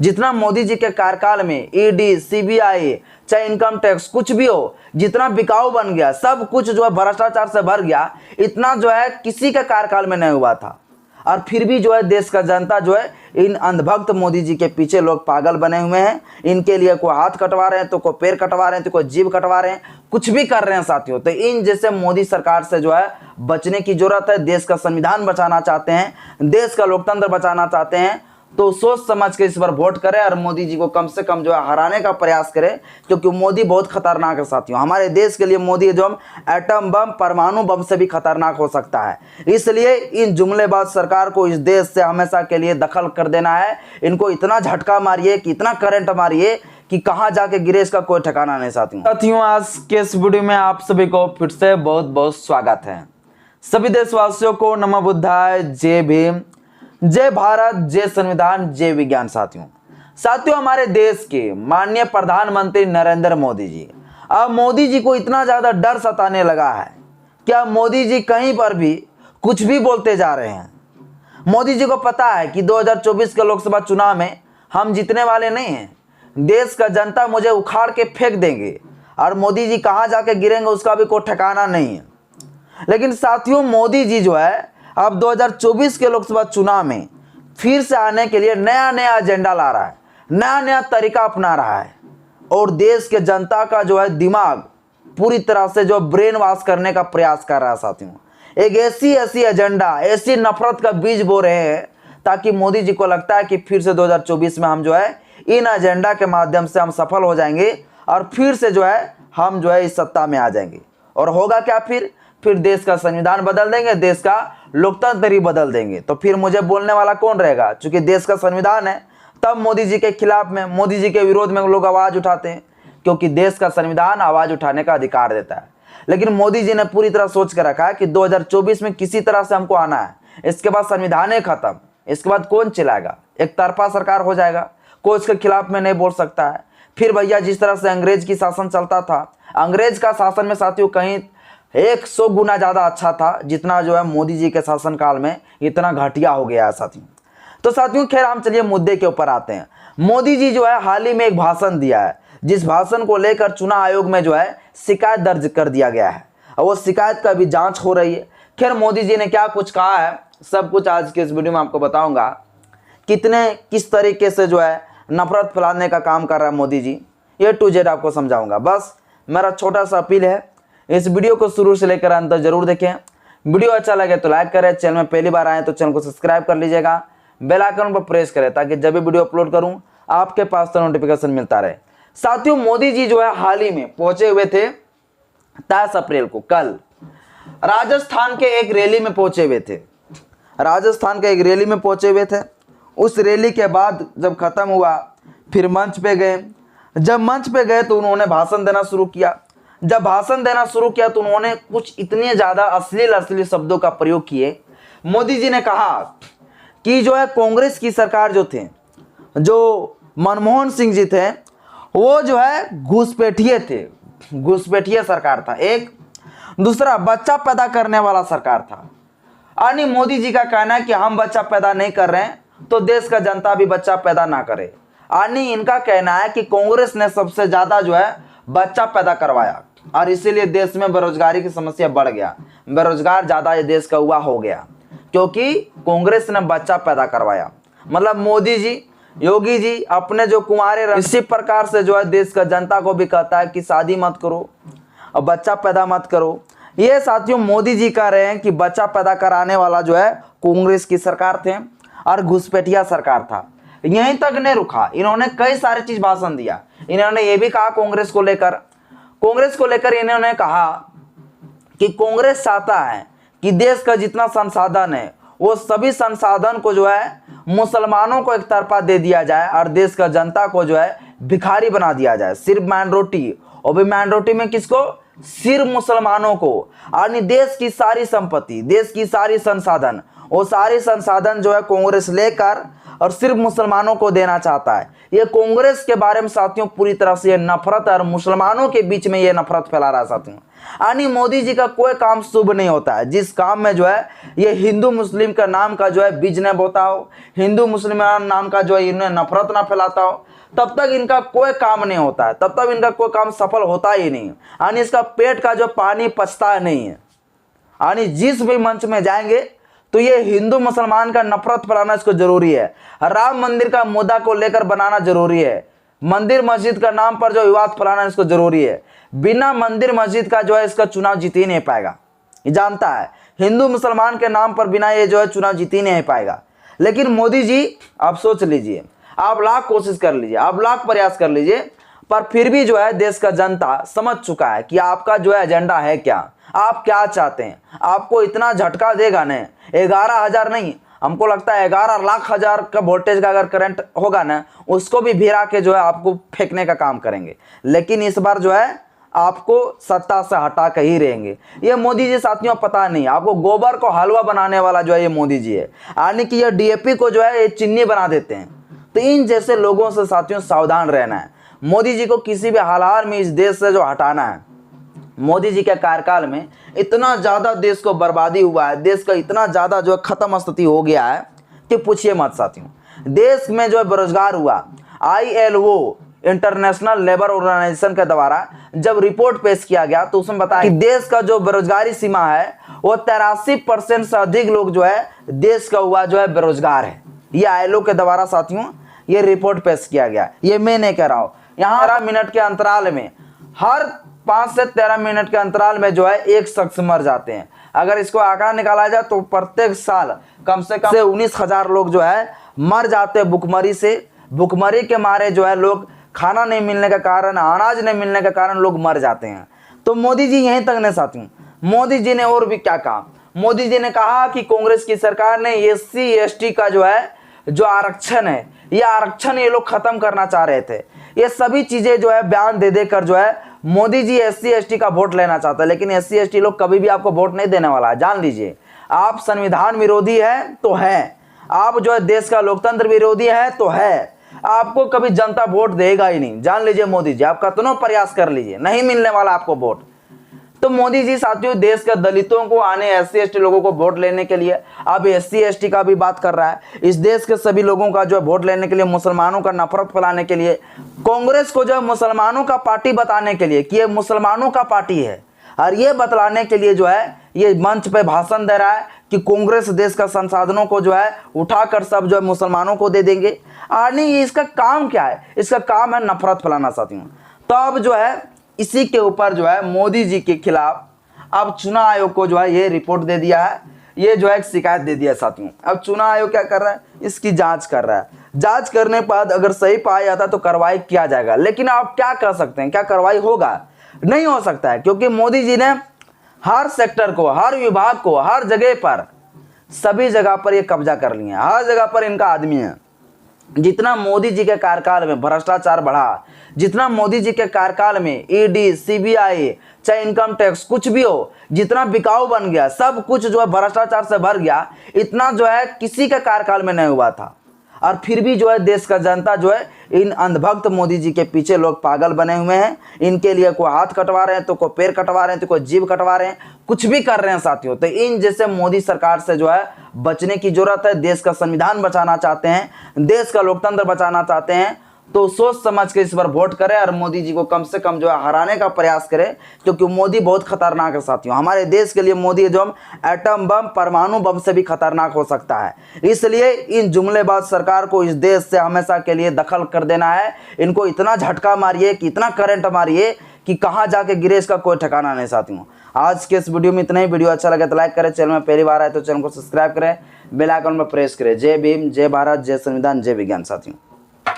जितना मोदी जी के कार्यकाल में ईडी, सीबीआई, चाहे इनकम टैक्स कुछ भी हो, जितना बिकाऊ बन गया, सब कुछ जो है भ्रष्टाचार से भर गया, इतना जो है किसी के कार्यकाल में नहीं हुआ था। और फिर भी जो है देश का जनता जो है इन अंधभक्त मोदी जी के पीछे लोग पागल बने हुए हैं। इनके लिए कोई हाथ कटवा रहे हैं, तो कोई पैर कटवा रहे हैं, तो कोई जीभ कटवा रहे हैं, कुछ भी कर रहे हैं साथियों। तो इन जैसे मोदी सरकार से जो है बचने की जरूरत है। देश का संविधान बचाना चाहते हैं, देश का लोकतंत्र बचाना चाहते हैं, तो सोच समझ के इस पर वोट करें और मोदी जी को कम से कम जो है हराने का प्रयास करें, क्योंकि मोदी बहुत खतरनाक है साथियों। हमारे देश के लिए मोदी जो एटम बम, परमाणु बम से भी खतरनाक हो सकता है। इसलिए इन जुमलेबाज सरकार को इस देश से हमेशा के लिए दखल कर देना है। इनको इतना झटका मारिए कि इतना करंट मारिए कि कहां जाके गिरे इसका कोई ठिकाना नहीं साथियों। आज के इस वीडियो में आप सभी को फिर से बहुत बहुत स्वागत है। सभी देशवासियों को नमो बुद्धाय, जय भीम, जय भारत, जय संविधान, जय विज्ञान। साथियों हमारे देश के माननीय प्रधानमंत्री नरेंद्र मोदी जी, अब मोदी जी को इतना ज्यादा डर सताने लगा है कि अब मोदी जी कहीं पर भी कुछ भी बोलते जा रहे हैं। मोदी जी को पता है कि 2024 के लोकसभा चुनाव में हम जीतने वाले नहीं हैं। देश का जनता मुझे उखाड़ के फेंक देंगे और मोदी जी कहां जाके गिरेंगे उसका भी कोई ठिकाना नहीं है। लेकिन साथियों मोदी जी जो है अब 2024 के लोकसभा चुनाव में फिर से आने के लिए नया नया एजेंडा ला रहा है, नया नया तरीका अपना रहा है और देश के जनता का जो है दिमाग पूरी तरह से जो ब्रेन वॉश करने का प्रयास कर रहा है साथियों। एक ऐसी एजेंडा, ऐसी नफरत का बीज बो रहे हैं ताकि मोदी जी को लगता है कि फिर से 2024 में हम जो है इन एजेंडा के माध्यम से हम सफल हो जाएंगे और फिर से जो है हम जो है इस सत्ता में आ जाएंगे। और होगा क्या, फिर देश का संविधान बदल देंगे, देश का लोकतंत्र ही बदल देंगे। तो फिर मुझे बोलने वाला कौन रहेगा? चूंकि देश का संविधान है, तब मोदी जी के खिलाफ में, मोदी जी के विरोध में लोग आवाज उठाते हैं, क्योंकि देश का संविधान आवाज उठाने का अधिकार देता है। लेकिन मोदी जी ने पूरी तरह सोच कर रखा है कि 2024 में किसी तरह से हमको आना है, इसके बाद संविधान ही खत्म, इसके बाद कौन चिल्लाएगा, एक तरफा सरकार हो जाएगा, कोई इसके खिलाफ में नहीं बोल सकता है। फिर भैया जिस तरह से अंग्रेज की शासन चलता था, अंग्रेज का शासन में साथियों कहीं 100 गुना ज्यादा अच्छा था, जितना जो है मोदी जी के शासनकाल में इतना घटिया हो गया है साथियों। तो साथियों खैर हम चलिए मुद्दे के ऊपर आते हैं। मोदी जी जो है हाल ही में एक भाषण दिया है, जिस भाषण को लेकर चुनाव आयोग में जो है शिकायत दर्ज कर दिया गया है और वो शिकायत का भी जांच हो रही है। खैर मोदी जी ने क्या कुछ कहा है सब कुछ आज के इस वीडियो में आपको बताऊंगा। किस तरीके से जो है नफरत फैलाने का काम कर रहा है मोदी जी, ये टू जेड आपको समझाऊंगा। बस मेरा छोटा सा अपील है, इस वीडियो को शुरू से लेकर अंत तक जरूर देखें। वीडियो अच्छा लगे तो लाइक करें, चैनल में पहली बार आए तो चैनल को सब्सक्राइब कर लीजिएगा, बेल आइकन पर प्रेस करें ताकि जब भी वीडियो अपलोड करूं आपके पास तो नोटिफिकेशन मिलता रहे। साथियों मोदी जी जो है हाल ही में पहुंचे हुए थे 23 अप्रैल को, कल राजस्थान के एक रैली में पहुंचे हुए थे। राजस्थान के एक रैली में पहुंचे हुए थे। उस रैली के बाद जब खत्म हुआ फिर मंच पे गए। जब मंच पे गए तो उन्होंने भाषण देना शुरू किया। जब भाषण देना शुरू किया तो उन्होंने कुछ इतने ज्यादा अश्लील शब्दों का प्रयोग किए। मोदी जी ने कहा कि जो है कांग्रेस की सरकार जो थे, जो मनमोहन सिंह जी थे, वो जो है घुसपैठिए थे, घुसपैठिए सरकार था। एक दूसरा बच्चा पैदा करने वाला सरकार था। यानी मोदी जी का कहना है कि हम बच्चा पैदा नहीं कर रहे हैं तो देश का जनता भी बच्चा पैदा ना करे। यानी इनका कहना है कि कांग्रेस ने सबसे ज्यादा जो है बच्चा पैदा करवाया और इसीलिए देश में बेरोजगारी की समस्या बढ़ गया, बेरोजगार ज्यादा ये देश का हुआ हो गया, क्योंकि कांग्रेस ने बच्चा पैदा करवाया। मतलब मोदी जी, योगी जी अपने जो कुंवारे इसी प्रकार से जो है देश का जनता को भी कहता है कि शादी मत करो और बच्चा पैदा मत करो। ये साथियों मोदी जी कह रहे हैं कि बच्चा पैदा कराने वाला जो है कांग्रेस की सरकार थे और घुसपैठिया सरकार था। यहीं तक नहीं रुका, इन्होंने कई सारे चीज भाषण दिया। इन्होंने ये भी कहा कांग्रेस को लेकर इन्होंने कहा कि कांग्रेस चाहता है कि देश का जितना संसाधन है वो सभी संसाधन को जो है मुसलमानों को एक तरफा दे दिया जाए और देश का जनता को जो है भिखारी बना दिया जाए। सिर्फ माइनॉरिटी, और भी माइनॉरिटी में किसको? सिर्फ मुसलमानों को। यानी देश की सारी संपत्ति, देश की सारी संसाधन वो सारे संसाधन जो है कांग्रेस लेकर और सिर्फ मुसलमानों को देना चाहता है। ये कांग्रेस के बारे में साथियों पूरी तरह से ये नफरत और मुसलमानों के बीच में ये नफरत फैला रहा है साथियों। यानी मोदी जी का कोई काम शुभ नहीं होता है जिस काम में जो है ये हिंदू मुस्लिम का नाम का जो है बीज न बोता हो, हिंदू मुसलमान नाम का जो है इन्हें नफरत ना फैलाता हो, तब तक इनका कोई काम नहीं होता है, तब तक इनका कोई काम सफल होता ही नहीं। यानी इसका पेट का जो पानी पचता नहीं है। यानी जिस भी मंच में जाएंगे तो ये हिंदू मुसलमान का नफरत फैलाना इसको जरूरी है। राम मंदिर का मुद्दा को लेकर बनाना जरूरी है। मंदिर मस्जिद का नाम पर जो विवाद फैलाना इसको जरूरी है। बिना मंदिर मस्जिद का जो है इसका चुनाव जीत ही नहीं पाएगा, ये जानता है। हिंदू मुसलमान के नाम पर बिना ये जो है चुनाव जीत ही नहीं पाएगा। लेकिन मोदी जी आप सोच लीजिए, आप लाख कोशिश कर लीजिए, आप लाख प्रयास कर लीजिए, पर फिर भी जो है देश का जनता समझ चुका है कि आपका जो है एजेंडा है क्या, आप क्या चाहते हैं। आपको इतना झटका देगा न, 11,000 नहीं, हमको लगता है 11 लाख हजार का वोल्टेज का अगर करंट होगा ना, उसको भी भिरा के जो है आपको फेंकने का काम करेंगे। लेकिन इस बार जो है आपको सत्ता से हटा कर ही रहेंगे। ये मोदी जी साथियों पता नहीं, आपको गोबर को हलवा बनाने वाला जो है ये मोदी जी है। यानी कि ये डीएपी को जो है ये चीनी बना देते हैं। तो इन जैसे लोगों से साथियों सावधान रहना है। मोदी जी को किसी भी हालात में इस देश से जो हटाना है। मोदी जी के कार्यकाल में इतना ज़्यादा देश को बर्बादी हुआ है, देश का इतना ज़्यादा जो है ख़त्म स्थिति हो गया है कि पूछिए मत साथियों। देश में जो है बेरोजगार हुआ, ILO इंटरनेशनल लेबर ऑर्गेनाइजेशन के द्वारा जब रिपोर्ट पेश किया गया तो उसमें बताया कि देश का जो बेरोजगारी सीमा है वो 83% से अधिक लोग जो है देश का हुआ जो है बेरोजगार है। ये ILO के द्वारा साथियों ये रिपोर्ट पेश किया गया। ये मैं नहीं कह रहा हूँ। यहाँ 13 मिनट के अंतराल में, हर 5 से 13 मिनट के अंतराल में जो है एक शख्स मर जाते हैं। अगर इसको आंकड़ा निकाला जाए तो प्रत्येक साल कम से 19,000 लोग जो है मर जाते हैं भुखमरी से। भुखमरी के मारे जो है लोग खाना नहीं मिलने के कारण, अनाज नहीं मिलने के कारण लोग मर जाते हैं। तो मोदी जी यहीं तक नहीं साथियों, मोदी जी ने और भी क्या कहा। मोदी जी ने कहा कि कांग्रेस की सरकार ने SC ST का जो है जो आरक्षण है, ये आरक्षण ये लोग खत्म करना चाह रहे थे। ये सभी चीजें जो है बयान दे देकर जो है मोदी जी SC ST का वोट लेना चाहता है। लेकिन SC ST लोग कभी भी आपको वोट नहीं देने वाला है, जान लीजिए। आप संविधान विरोधी है तो है, आप जो है देश का लोकतंत्र विरोधी है तो है, आपको कभी जनता वोट देगा ही नहीं, जान लीजिए। मोदी जी आप कितना प्रयास कर लीजिए, नहीं मिलने वाला आपको वोट। तो मोदी जी साथियों देश के दलितों को आने SC ST लोगों को वोट लेने के लिए अब SC ST का भी बात कर रहा है। इस देश के सभी लोगों का जो है वोट लेने के लिए, मुसलमानों का नफरत फैलाने के लिए, कांग्रेस को जो है मुसलमानों का पार्टी बताने के लिए कि ये मुसलमानों का पार्टी है, और ये बतलाने के लिए जो है ये मंच पे भाषण दे रहा है कि कांग्रेस देश का संसाधनों को जो है उठाकर सब जो है मुसलमानों को दे देंगे। यानी इसका काम क्या है, इसका काम है नफरत फैलाना साथियों। तो अब जो है इसी के ऊपर जो है मोदी जी के खिलाफ अब चुनाव आयोग को जो है ये रिपोर्ट दे दिया है, ये जो है एक शिकायत दे दिया साथियों। अब चुनाव आयोग क्या कर रहा है, इसकी जांच कर रहा है। जांच करने के बाद अगर सही पाया जाता है तो कार्रवाई किया जाएगा। लेकिन आप क्या कर सकते हैं, क्या कार्रवाई होगा? नहीं हो सकता है, क्योंकि मोदी जी ने हर सेक्टर को, हर विभाग को, हर जगह पर, सभी जगह पर ये कब्जा कर लिया है। हर जगह पर इनका आदमी है। जितना मोदी जी के कार्यकाल में भ्रष्टाचार बढ़ा, जितना मोदी जी के कार्यकाल में ED CBI चाहे इनकम टैक्स कुछ भी हो, जितना बिकाऊ बन गया, सब कुछ जो है भ्रष्टाचार से भर गया, इतना जो है किसी के कार्यकाल में नहीं हुआ था। और फिर भी जो है देश का जनता जो है इन अंधभक्त मोदी जी के पीछे लोग पागल बने हुए हैं। इनके लिए कोई हाथ कटवा रहे हैं तो कोई पैर कटवा रहे हैं तो कोई जीभ कटवा रहे हैं, कुछ भी कर रहे हैं साथियों। तो इन जैसे मोदी सरकार से जो है बचने की जरूरत है। देश का संविधान बचाना चाहते हैं, देश का लोकतंत्र बचाना चाहते हैं, तो सोच समझ के इस बार वोट करें और मोदी जी को कम से कम जो है हराने का प्रयास करें, क्योंकि मोदी बहुत खतरनाक है साथियों। हमारे देश के लिए मोदी जो हम एटम बम, परमाणु बम से भी खतरनाक हो सकता है। इसलिए इन जुमलेबाज सरकार को इस देश से हमेशा के लिए दखल कर देना है। इनको इतना झटका मारिए कि इतना करंट मारिए कि कहाँ जाके गिरे इसका कोई ठिकाना नहीं साथियों। आज के इस वीडियो में इतना ही। वीडियो अच्छा लगे तो लाइक करें, चैनल में पहली बार आए तो चैनल को सब्सक्राइब करें, बेल आइकन में प्रेस करें। जय भीम, जय भारत, जय संविधान, जय विज्ञान साथियों।